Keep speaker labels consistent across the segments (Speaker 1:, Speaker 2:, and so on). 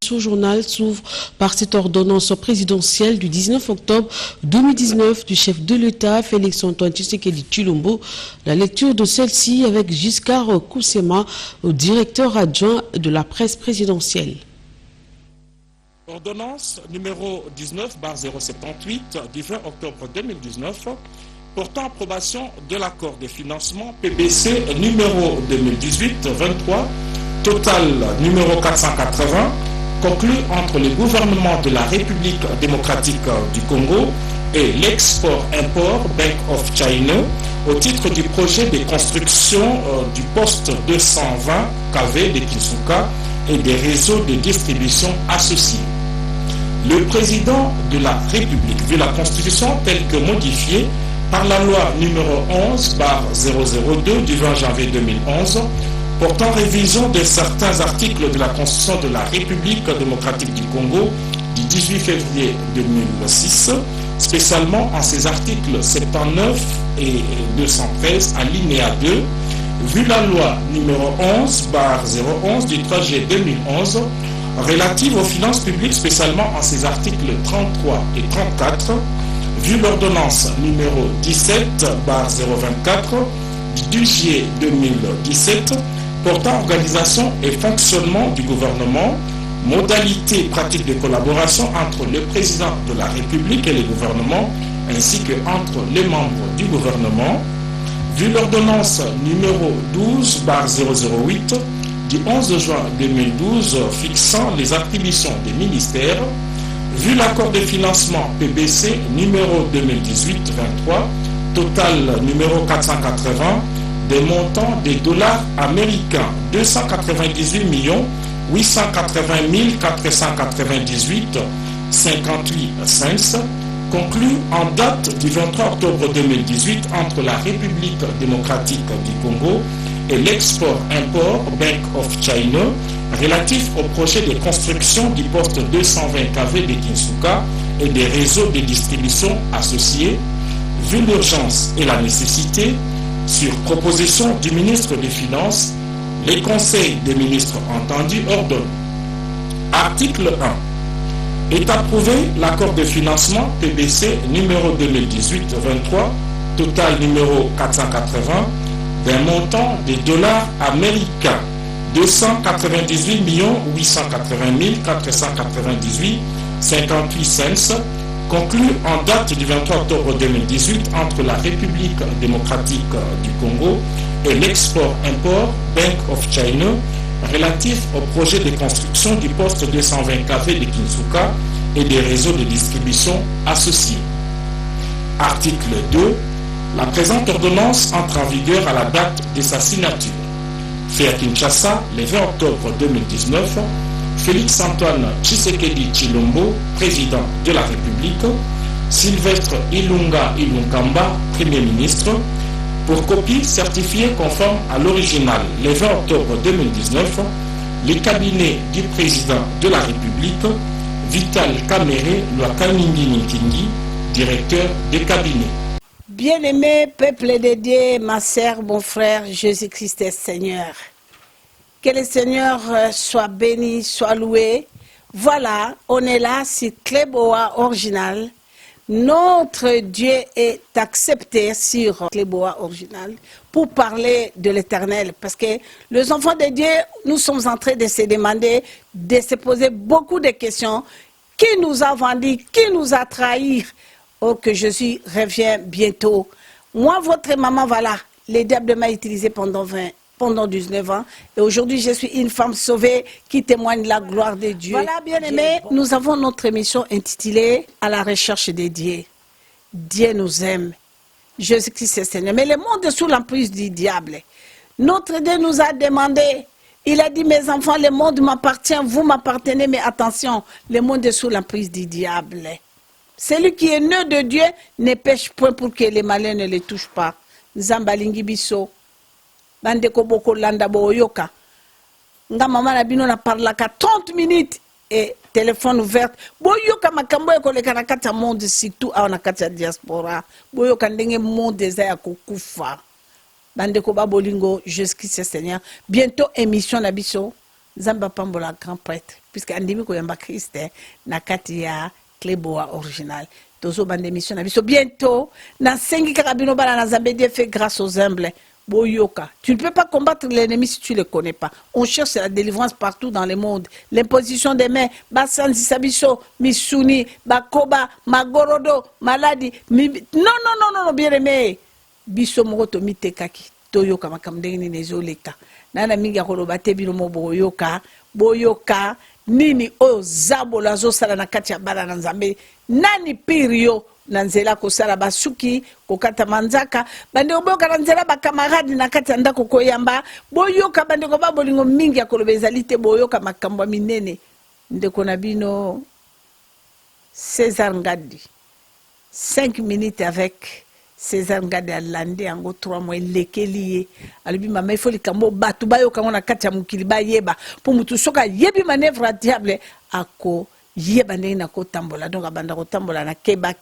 Speaker 1: Ce journal s'ouvre par cette ordonnance présidentielle du 19 octobre 2019 du chef de l'État, Félix Antoine Tshisekedi Tshilombo. La lecture de celle-ci avec Giscard Koussema, directeur adjoint de la presse présidentielle.
Speaker 2: Ordonnance numéro 19/078 du 20 octobre 2019 portant approbation de l'accord de financement PBC numéro 2018-23, total numéro 480, conclu entre le gouvernement de la République démocratique du Congo et l'Export-Import Bank of China au titre du projet de construction du poste 220 kV de Kinshasa et des réseaux de distribution associés. Le président de la République, vu la Constitution telle que modifiée par la loi numéro 11/002 du 20 janvier 2011, portant révision de certains articles de la Constitution de la République démocratique du Congo du 18 février 2006, spécialement en ses articles 79 et 213 alinéa 2, vu la loi numéro 11/011 du 3 juillet 2011 relative aux finances publiques, spécialement en ses articles 33 et 34, vu l'ordonnance numéro 17/024 du 2 juillet 2017 portant organisation et fonctionnement du gouvernement, modalités et pratiques de collaboration entre le président de la République et le gouvernement, ainsi que entre les membres du gouvernement, vu l'ordonnance numéro 12/008 du 11 juin 2012 fixant les attributions des ministères, vu l'accord de financement PBC numéro 2018-23, total numéro 480, des montants des dollars américains 298 880 498 58 cents, conclu en date du 23 octobre 2018 entre la République démocratique du Congo et l'Export-Import Bank of China relatif au projet de construction du poste 220 kV de Kinshasa et des réseaux de distribution associés, vu l'urgence et la nécessité, sur proposition du ministre des Finances, les conseils des ministres entendus ordonnent. Article 1. Est approuvé l'accord de financement PBC numéro 2018-23, total numéro 480, d'un montant de dollars américains 298 880 498 58 cents, conclu en date du 23 octobre 2018 entre la République démocratique du Congo et l'Export-Import Bank of China relatif au projet de construction du poste 220 kV de Kinshasa et des réseaux de distribution associés. Article 2. La présente ordonnance entre en vigueur à la date de sa signature. Fait à Kinshasa, le 20 octobre 2019, Félix Antoine Tshisekedi Tshilombo, président de la République, Sylvestre Ilunga Ilunkamba, Premier ministre, pour copie certifiée conforme à l'original le 20 octobre 2019, le cabinet du président de la République, Vital Kamerhe Lwakamingi Nikingi, directeur des cabinets.
Speaker 3: Bien-aimé peuple de Dieu, ma sœur, mon frère, Jésus-Christ est Seigneur. Que le Seigneur soit béni, soit loué. Voilà, on est là sur Cléboa Original. Notre Dieu est accepté sur Cléboa Original pour parler de l'Éternel. Parce que les enfants de Dieu, nous sommes en train de se demander, de se poser beaucoup de questions. Qui nous a vendus? Qui nous a trahis? Oh, que Jésus revient bientôt. Moi, votre maman, voilà, le diable m'a utilisé pendant 19 ans. Et aujourd'hui, je suis une femme sauvée qui témoigne la gloire de Dieu. Voilà, bien-aimés, nous avons notre émission intitulée « À la recherche de Dieu ». Dieu nous aime. Jésus-Christ est Seigneur. Mais le monde est sous l'emprise du diable. Notre Dieu nous a demandé, il a dit, mes enfants, le monde m'appartient, vous m'appartenez, mais attention, le monde est sous l'emprise du diable. Celui qui est né de Dieu ne pêche point pour que les malins ne le touchent pas. Zambalingi biso. Bande ko boko landa boyoka. Nga mama na bino na parlaka 30 minutes. et téléphone ouvert boyoka makambo ekoleka na kati ya monde surtout awa na kati ya diaspora boyoka ndenge monde eza ya kokufa bandeko babolingo Jésus-Christ Seigneur bientôt émission na biso Zamba Pambola grand prêtre puisque andimi koyamba Christ na kati ya Cléboa original tozo bande émission na biso bientôt na sengi karabino bala na Zambé Dieu fait grâce aux humbles boyoka. Tu ne peux pas combattre l'ennemi si tu ne le connais pas. On cherche la délivrance partout dans le monde. L'imposition des mains, Basanzi Sabiso, Misuni, Bakoba, Magorodo, Maladi. Non, bien aimé. Biso Moroto Mitekaki, Toyoka Makamdeni Nezoleka. Nana Minga Kolobate Bilomo Boyoka, Boyoka, Nini O Zabo Lazo Salana Katia Bala Nanzambe, Nani Pirio. Nanzela kosala basuki kokata manzaka bandeko boyoka nanzela bakamaradi na kati ya ndako koyamba boyoka bandeko babolingo mingi ya koloba ezali te boyoka makambo minene ndeko na bino César Ngadi 5 minutes avec César Ngadi alandi yango 3 mois lekeli ye alibi mama ifo likambo batu bayoka ngo na kati ya mukili bayeba po mutu soka yebi manœuvre à diable ako yeba ndenge na kotambola donc abanda kotambola na keba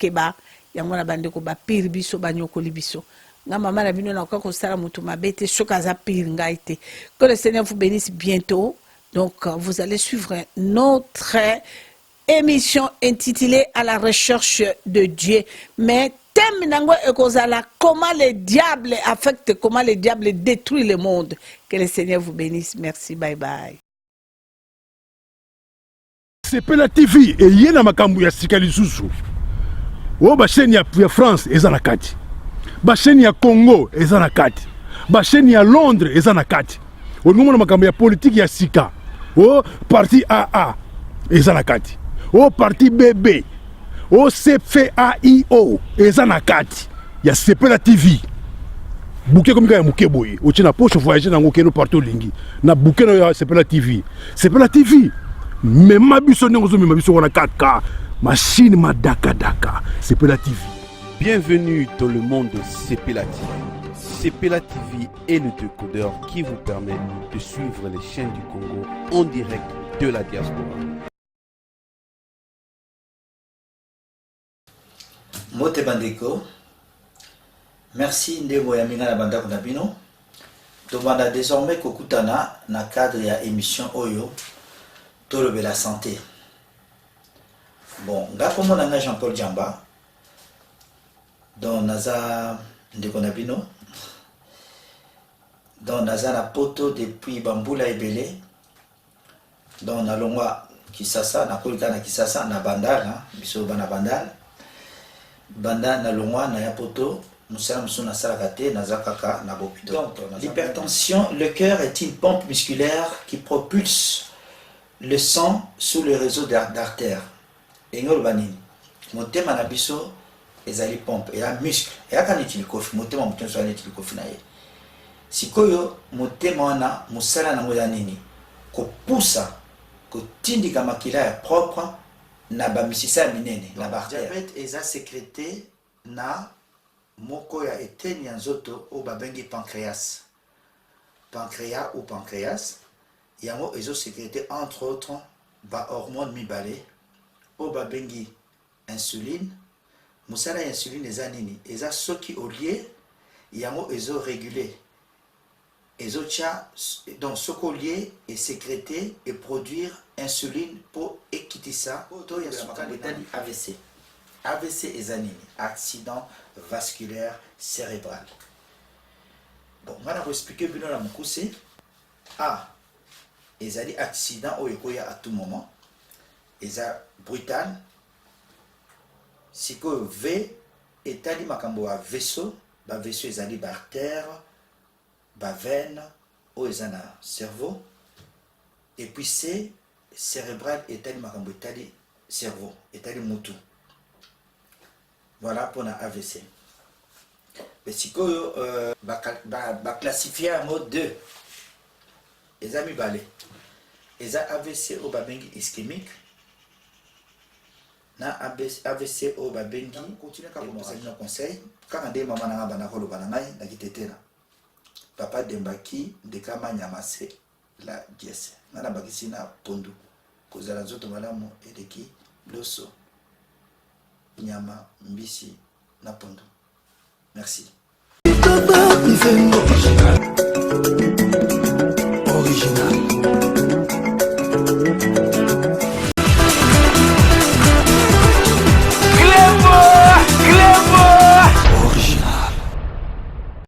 Speaker 3: yango na bande ko ba pire biso banyokoli biso nga mama na bino na ko kosala mutu mabete soka za pire ngaite que le Seigneur vous bénisse bientôt donc vous allez suivre notre émission intitulée à la recherche de Dieu mais thème nango ekozala comment le diable affecte comment le diable détruit le monde que le Seigneur vous bénisse merci bye bye.
Speaker 4: Sepela TV et yena makambu ya sika lisusu. O ba chaîne ya France eza na kati. Ba chaîne ya Congo eza na kati. Ba chaîne ya Londres eza na kati. O ngomona makambu ya politique ya sika. O parti AA eza na kati. O parti BB. O CFAIO eza na kati. Ya Sepela TV. Bouquet comme ya mukeboye. O tina poche voyager na ngokeno partout lingi. Na bouquet na Sepela TV. Sepela TV. Mais ma biso n'engozo ma biso wana 4K machine ma daka Sepela TV.
Speaker 5: Bienvenue dans le monde de Sepela TV. Sepela TV est le décodeur qui vous permet de suivre les chaînes du Congo en direct de la diaspora.
Speaker 6: Mote Bandeko, merci Ndebo Yaminga na banda konabino. Tobanda désormais kokutana na cadre ya émission Oyo. Tolo de la santé. Bon, ga comme on a Jean-Paul Djamba, dans Naza Ndekonabino, dans Naza la poto depuis Bamboula et Belé, dans Nalongwa Kisasa, Nakolika na Kisasa, na Bandal, biso bana Bandal, Banda Nalongwa na ya poto, Moussa Moussona Salakate, Naza Kaka, Nabopito. Donc, l'hypertension, le cœur est une pompe musculaire qui propulse le sang sous le réseau d'artères. Et nous, mon thème à biso ezali pompe et un muscle. Et à quand il kofi, mon thème mon soit il kofi na ye. Si koyo mon thème wana musala na ngoya nini ko poussa ko tindika makila propre na ba misisa minene la barrière. Diabète eza sécrété na moko ya eteni nzoto o babengi pancréas. Pancréas ou pancréas. Yango ezo sécrété entre autres ba hormone mibale o ba bengi insuline musala insuline eza nini eza soki olie yango ezo réguler ezo tia donc soko lié et sécréter et produire insuline pour ekitisa to ya sukali AVC. AVC eza nini accident vasculaire cérébral. Bon on va expliquer bino la mukuse ezali accident ou ekoya à tout moment eza brutal siko V etali makambo a vaisseau ba vaisseau ezali ba artère ba veine ou ezana cerveau et puis C cérébral etali makambo etali cerveau etali mutu voilà pour la AVC mais siko ba classifier en mode 2 eza mibale eza AVC au babengi ischémique na AVC au babengi continue ka kopesa conseil kaka nde mama na bana ko lobana ngai na kitetela papa Dembaki de kama nyamase la dièse na bakisi na pondu kozala nzoto malamu eleki loso nyama mbisi na pondo. Merci.